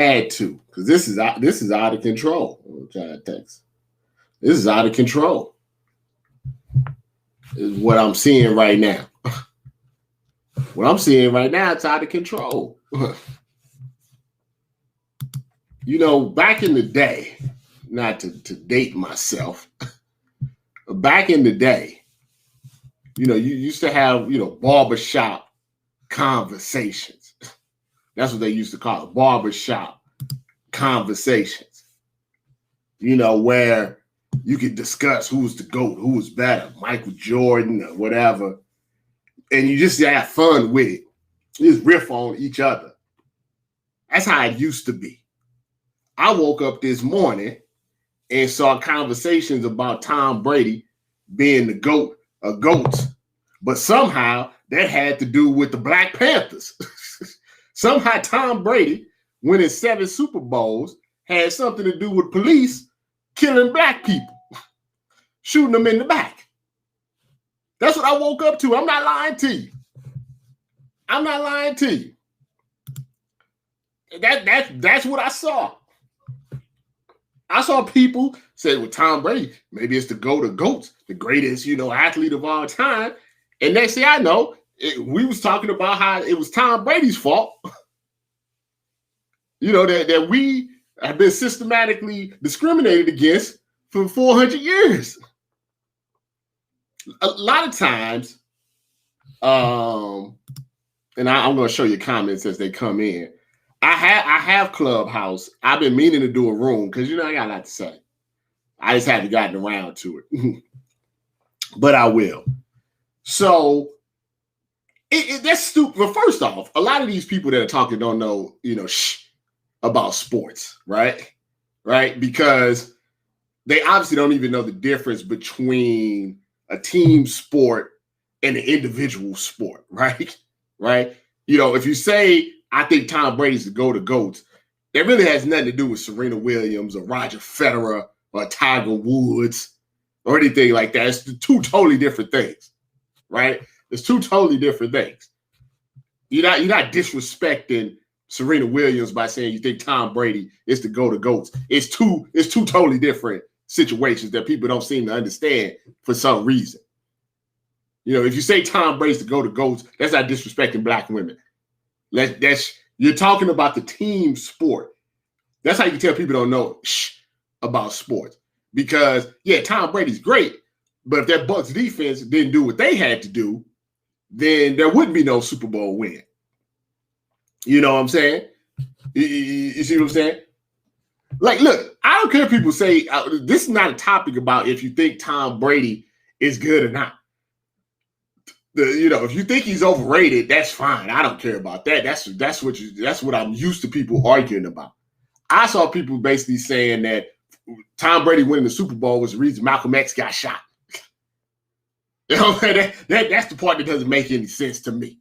Had to, because this is out of control. I'm trying to text. This is out of control. Is what I'm seeing right now. What I'm seeing right now, it's out of control. Back in the day, not to date myself, back in the day, you used to have, barbershop conversations. That's what they used to call it, barbershop conversations. Where you could discuss who's the GOAT, who was better, Michael Jordan or whatever. And you just have fun with it. You just riff on each other. That's how it used to be. I woke up this morning and saw conversations about Tom Brady being the GOAT of GOATs. But somehow that had to do with the Black Panthers. Somehow Tom Brady winning 7 Super Bowls had something to do with police killing black people, shooting them in the back. That's what I woke up to. I'm not lying to you. I'm not lying to you. That's what I saw. I saw people say, well, Tom Brady, maybe it's the GOAT of GOATs, the greatest, athlete of all time. And next thing I know, we was talking about how it was Tom Brady's fault. That we have been systematically discriminated against for 400 years. A lot of times, and I'm going to show you comments as they come in. I have Clubhouse. I've been meaning to do a room because I got a lot to say. I just haven't gotten around to it, but I will. So that's stupid. Well, first off, a lot of these people that are talking don't know, about sports, right? Right? Because they obviously don't even know the difference between a team sport and an individual sport, right? Right? If you say, I think Tom Brady's the GOAT of GOATs, that really has nothing to do with Serena Williams or Roger Federer or Tiger Woods or anything like that. It's two totally different things, right? It's two totally different things. You're not disrespecting Serena Williams by saying you think Tom Brady is the GOAT of GOATs. It's two totally different situations that people don't seem to understand for some reason. If you say Tom Brady's the GOAT of GOATs, that's not disrespecting black women. You're talking about the team sport. That's how you can tell people don't know about sports. Because, yeah, Tom Brady's great, but if that Bucs defense didn't do what they had to do, then there wouldn't be no Super Bowl win. You know what I'm saying? You see what I'm saying? Like, look, I don't care if people say this is not a topic about if you think Tom Brady is good or not. If you think he's overrated, that's fine. I don't care about that. That's what I'm used to people arguing about. I saw people basically saying that Tom Brady winning the Super Bowl was the reason Malcolm X got shot. That's the part that doesn't make any sense to me.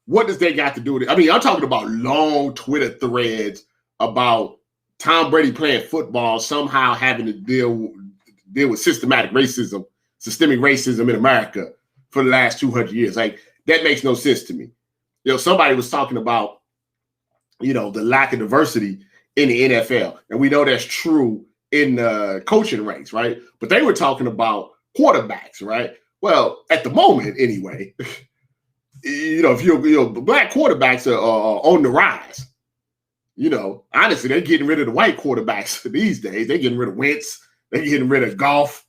What does that got to do with it? I mean, I'm talking about long Twitter threads about Tom Brady playing football, somehow having to deal with systemic racism in America for the last 200 years. Like, that makes no sense to me. Somebody was talking about, the lack of diversity in the NFL. And we know that's true in the coaching ranks, right? But they were talking about quarterbacks, right? Well, at the moment, anyway, if you're black quarterbacks are on the rise. Honestly, they're getting rid of the white quarterbacks these days. They're getting rid of Wentz. They're getting rid of Goff.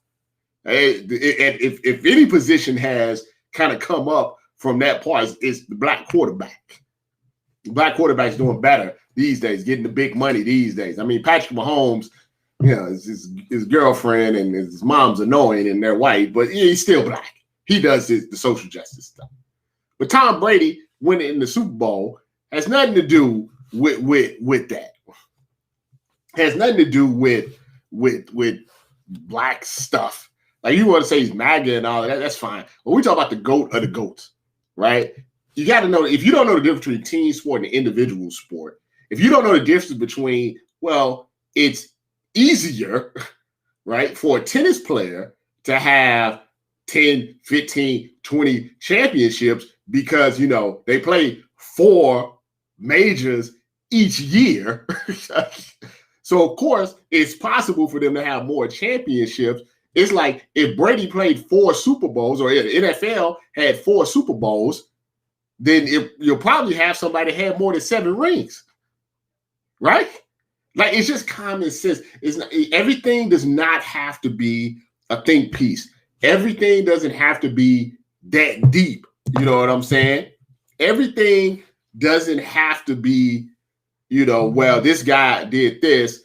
If any position has kind of come up from that part, it's the black quarterback. The black quarterback's doing better these days, getting the big money these days. I mean, Patrick Mahomes, his girlfriend and his mom's annoying and they're white, but he's still black. He does the social justice stuff. But Tom Brady winning in the Super Bowl has nothing to do with that. Has nothing to do with black stuff. Like, you want to say he's MAGA and all that, that's fine. But we talk about the GOAT of the GOATs, right? You got to know, if you don't know the difference between team sport and individual sport, if you don't know the difference between, well, it's easier, right, for a tennis player to have 10, 15, 20 championships because, they play 4 majors each year. So, of course, it's possible for them to have more championships. It's like if Brady played 4 Super Bowls or if the NFL had 4 Super Bowls, then you'll probably have somebody that had more than 7 rings, right? Like, it's just common sense. It's not, everything does not have to be a think piece. Everything doesn't have to be that deep. You know what I'm saying? Everything doesn't have to be, well, this guy did this,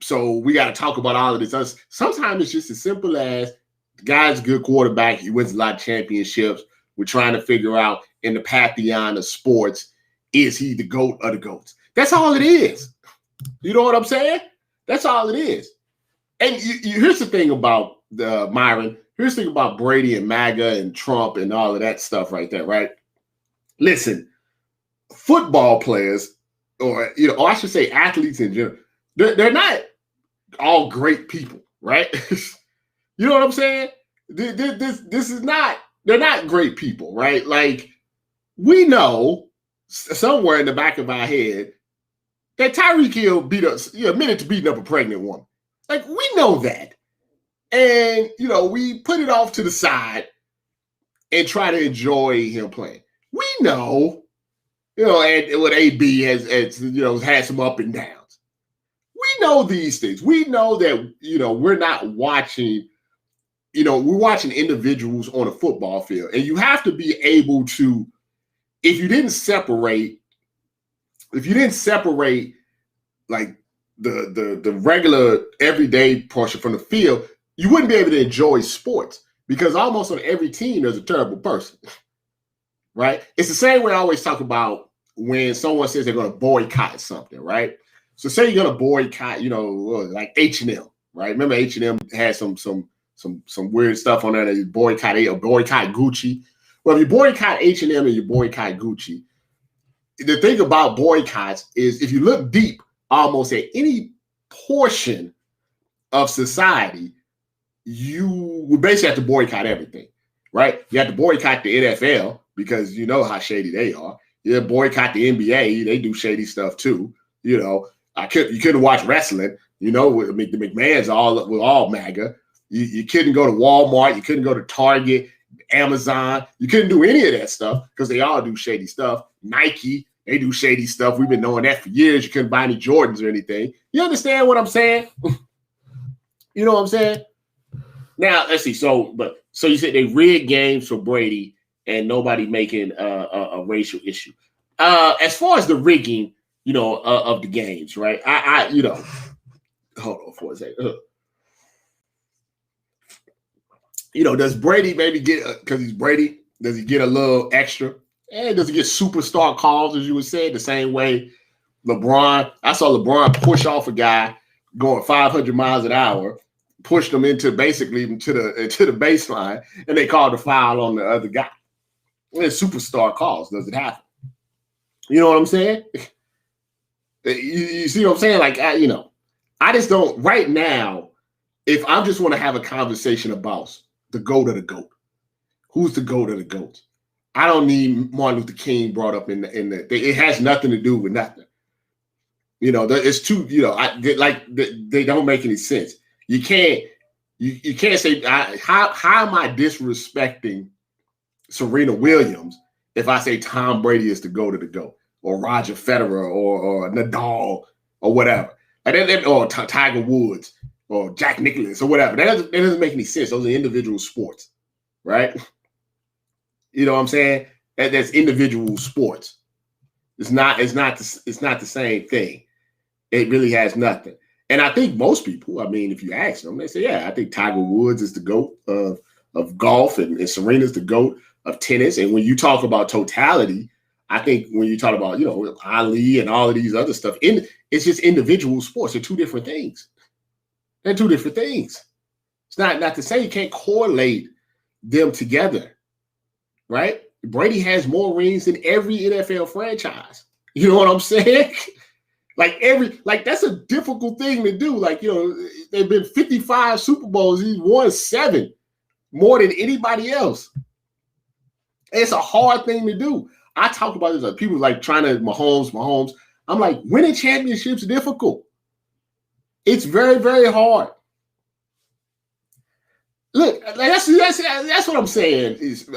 so we got to talk about all of this. Sometimes it's just as simple as the guy's a good quarterback. He wins a lot of championships. We're trying to figure out in the pantheon of sports, is he the GOAT of the GOATs? That's all it is. You know what I'm saying? That's all it is. And here's the thing about Myron. Here's the thing about Brady and MAGA and Trump and all of that stuff right there, right? Listen, football players, or I should say athletes in general, they're not all great people, right? You know what I'm saying? This is not, they're not great people, right? Like, we know somewhere in the back of our head that Tyreek Hill admitted to beating up a pregnant woman. Like, we know that. And, we put it off to the side and try to enjoy him playing. We know, and what AB has had some up and downs. We know these things. We know that, we're not watching, we're watching individuals on a football field. And you have to be able to, if you didn't separate like the regular everyday portion from the field, you wouldn't be able to enjoy sports, because almost on every team there's a terrible person, right? It's the same way I always talk about when someone says they're going to boycott something, right? So say you're going to boycott, like H&M, right? Remember H&M had some weird stuff on there that you boycott Gucci. Well, if you boycott H&M and you boycott Gucci, the thing about boycotts is if you look deep, almost at any portion of society, you would basically have to boycott everything, right? You have to boycott the NFL because you know how shady they are. You boycott the NBA; they do shady stuff too. You couldn't watch wrestling. The McMahons all MAGA. You couldn't go to Walmart. You couldn't go to Target, Amazon. You couldn't do any of that stuff because they all do shady stuff. Nike, they do shady stuff. We've been knowing that for years. You couldn't buy any Jordans or anything. You understand what I'm saying? You know what I'm saying? Now, let's see. So you said they rigged games for Brady and nobody making a racial issue. As far as the rigging, of the games, right? I hold on for a second. Does Brady maybe get, because he's Brady, does he get a little extra? And does he get superstar calls, as you would say, the same way LeBron? I saw LeBron push off a guy going 500 miles an hour, pushed him into the baseline, and they called a foul on the other guy. It's superstar calls. Does it happen? You know what I'm saying? You see what I'm saying? Like, I just don't, right now, if I just want to have a conversation about the GOAT of the GOAT, who's the GOAT of the GOAT? I don't need Martin Luther King brought up in the it has nothing to do with nothing. It's too, they don't make any sense. You can't say, how am I disrespecting Serena Williams if I say Tom Brady is the GOAT of the GOAT, or Roger Federer, or Nadal, or whatever, or Tiger Woods, or Jack Nicklaus, or whatever. That doesn't make any sense. Those are individual sports, right? You know what I'm saying? That's individual sports. It's not the same thing. It really has nothing. And I think most people, if you ask them, they say, yeah, I think Tiger Woods is the GOAT of golf, and Serena's the GOAT of tennis. And when you talk about totality, I think when you talk about, Ali and all of these other stuff, it's just individual sports. They're two different things. They're two different things. It's not to say you can't correlate them together, right? Brady has more rings than every NFL franchise. You know what I'm saying? That's a difficult thing to do. They've been 55 Super Bowls. He's won 7, more than anybody else. It's a hard thing to do. I talk about this. Like people like trying to Mahomes. I'm like, winning championships is difficult. It's very, very hard. Look, that's what I'm saying. Is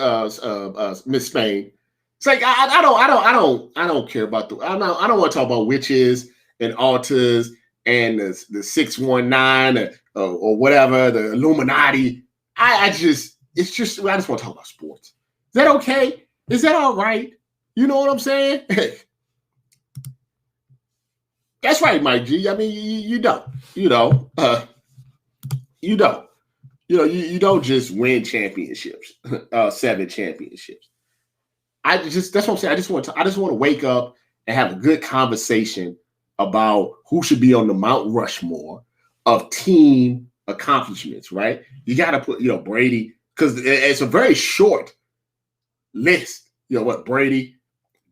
Miss Spain? It's like I don't care about I don't want to talk about witches and altars and the 619 or whatever, the Illuminati. I just I just want to talk about sports. Is that okay? Is that all right? You know what I'm saying? That's right, Mike G. I mean, you don't. You know, you don't. You don't just win championships, 7 championships. That's what I'm saying. I just want to wake up and have a good conversation about who should be on the Mount Rushmore of team accomplishments, right? You got to put, Brady, because it's a very short list. Brady,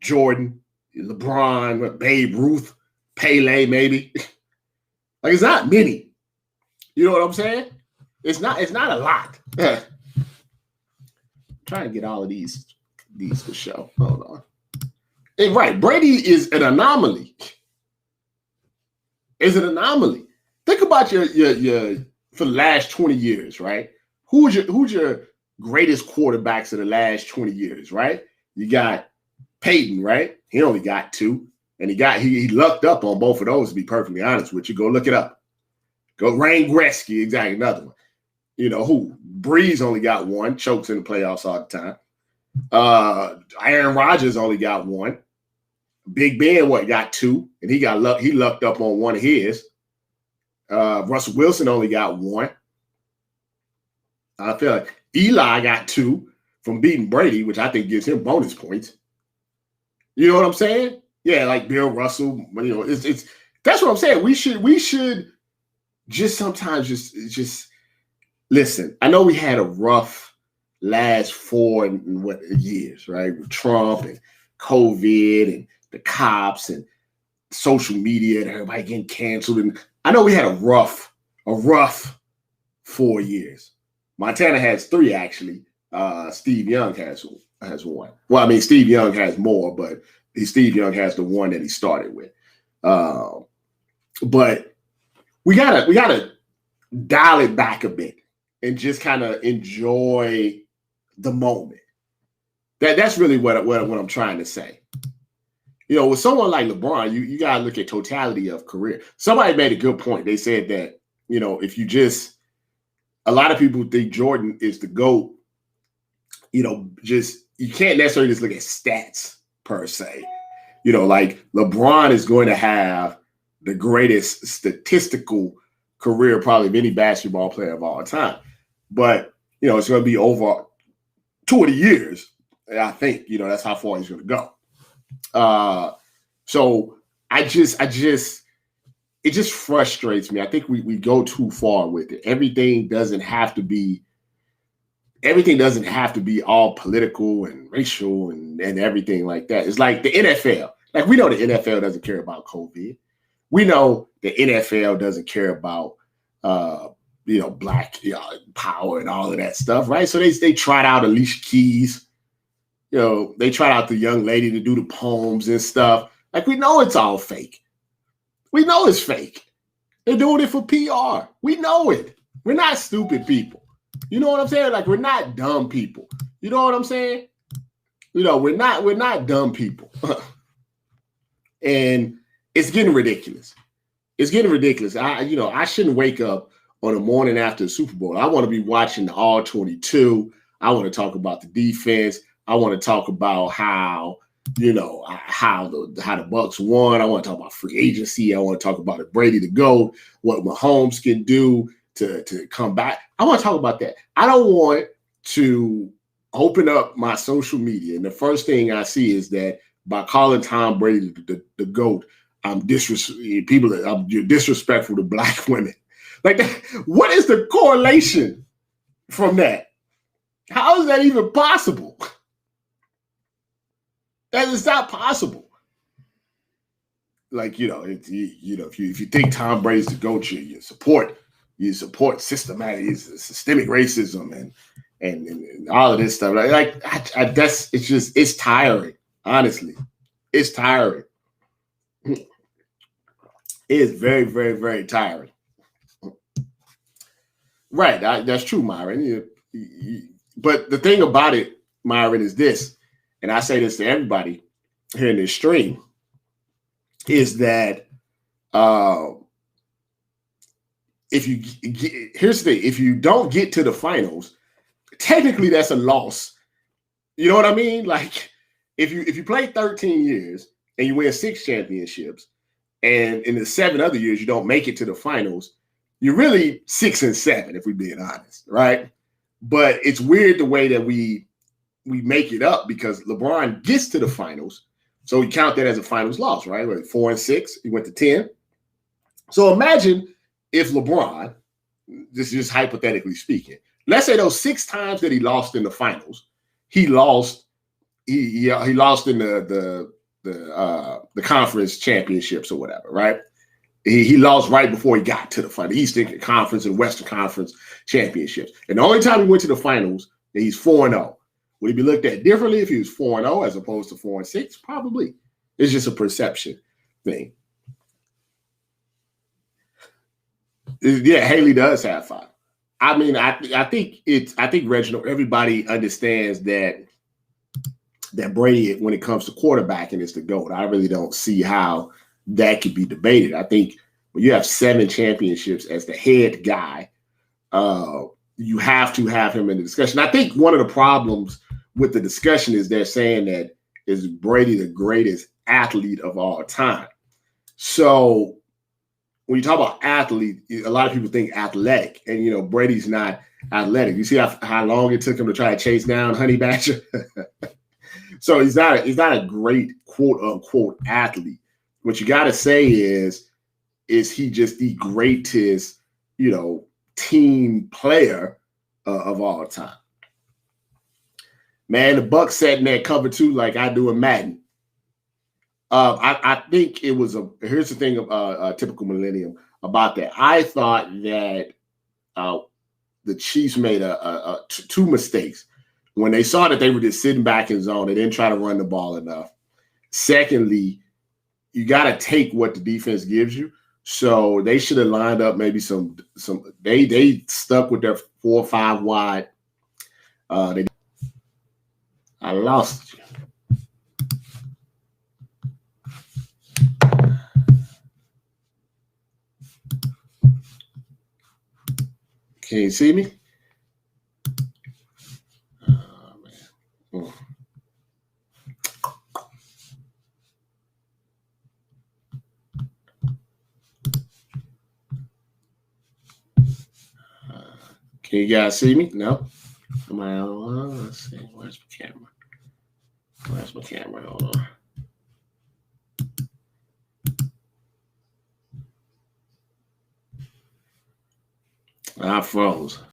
Jordan, LeBron, Babe Ruth, Pele, maybe. Like, it's not many. You know what I'm saying? It's not a lot. Trying to get all of these for show. Hold on. And right, Brady is an anomaly. Is an anomaly. Think about your for the last 20 years, right? Who's your greatest quarterbacks of the last 20 years, right? You got Peyton, right? He only got 2. And he lucked up on both of those, to be perfectly honest with you. Go look it up. Go Wayne Gretzky, exactly, another one. Who? Breeze only got 1, chokes in the playoffs all the time. Aaron Rodgers only got 1. Big Ben, got 2, and he lucked up on one of his. Russell Wilson only got 1. I feel like Eli got 2 from beating Brady, which I think gives him bonus points. You know what I'm saying? Yeah, like Bill Russell. It's that's what I'm saying. We should just sometimes just listen. I know we had a rough last 4 years, right? With Trump and COVID and the cops and social media and everybody getting canceled. And I know we had a rough 4 years. Montana has 3 actually. Steve Young has 1. Well, I mean, Steve Young has more, but Steve Young has the one that he started with. But we gotta dial it back a bit and just kind of enjoy the moment. That's really what I'm trying to say. With someone like LeBron, you gotta look at totality of career. Somebody made a good point. They said that, if you a lot of people think Jordan is the GOAT, you can't necessarily just look at stats per se. Like LeBron is going to have the greatest statistical career probably of any basketball player of all time. But, it's going to be over 20 years. And I think, that's how far he's going to go. So it just frustrates me. I think we go too far with it. Everything doesn't have to be all political and racial and everything like that. It's like the NFL. Like, we know the NFL doesn't care about COVID. We know the NFL doesn't care about black power and all of that stuff, right? So they tried out Alicia Keys. They tried out the young lady to do the poems and stuff. Like, we know it's all fake. We know it's fake. They're doing it for PR. We know it. We're not stupid people. You know what I'm saying? Like, we're not dumb people. You know what I'm saying? We're not dumb people. And it's getting ridiculous. It's getting ridiculous. I shouldn't wake up on the morning after the Super Bowl. I want to be watching the All-22. I want to talk about the defense. I want to talk about how the Bucks won. I want to talk about free agency. I want to talk about if Brady the GOAT, what Mahomes can do to come back. I want to talk about that. I don't want to open up my social media and the first thing I see is that by calling Tom Brady the GOAT, I'm disrespectful to black women. Like, that, what is the correlation from that? How is that even possible? That is not possible. Like, if you think Tom Brady's the GOAT, you support systemic racism and all of this stuff. It's tiring. Honestly, it's tiring. It is very, very, very tiring. Right. That's true, Myron. But the thing about it, Myron, is this, and I say this to everybody here in this stream, is that uh, if you here's the thing, if you don't get to the finals, technically that's a loss. You know what I mean? Like if you play 13 years and you win 6 championships, and in the 7 other years you don't make it to the finals, you're really 6-7 if we're being honest, right? But it's weird the way that we make it up because LeBron gets to the finals, so we count that as a finals loss, right? 4-6, he went to 10. So imagine if LeBron, this is just hypothetically speaking, let's say those 6 times that he lost in the finals, he lost he lost in the conference championships or whatever, right? He lost right before he got to the final, Eastern Conference and Western Conference championships. And the only time he went to the finals, he's 4-0. Would he be looked at differently if he was 4-0 as opposed to 4-6? Probably. It's just a perception thing. Yeah, Haley does have 5. I mean, I think Reginald, everybody understands that Brady, when it comes to quarterbacking, is the GOAT. I really don't see how that could be debated. I think when you have 7 championships as the head guy, you have to have him in the discussion. I think one of the problems with the discussion is they're saying that is Brady the greatest athlete of all time. So when you talk about athlete, a lot of people think athletic, and Brady's not athletic. You see how long it took him to try to chase down Honey Badger. So he's not a great quote unquote athlete. What you got to say is he just the greatest, team player of all time? Man, the Bucks sat in that cover 2 like I do in Madden. I think it was here's the thing of typical millennium about that. I thought that the Chiefs made 2 mistakes. When they saw that they were just sitting back in zone, they didn't try to run the ball enough. Secondly, you got to take what the defense gives you. So they should have lined up maybe some. They stuck with their 4 or 5 wide. I lost you. Can you see me? Oh, man. Can you guys see me? No? Am I on? Let's see. Where's my camera? Hold on. I froze.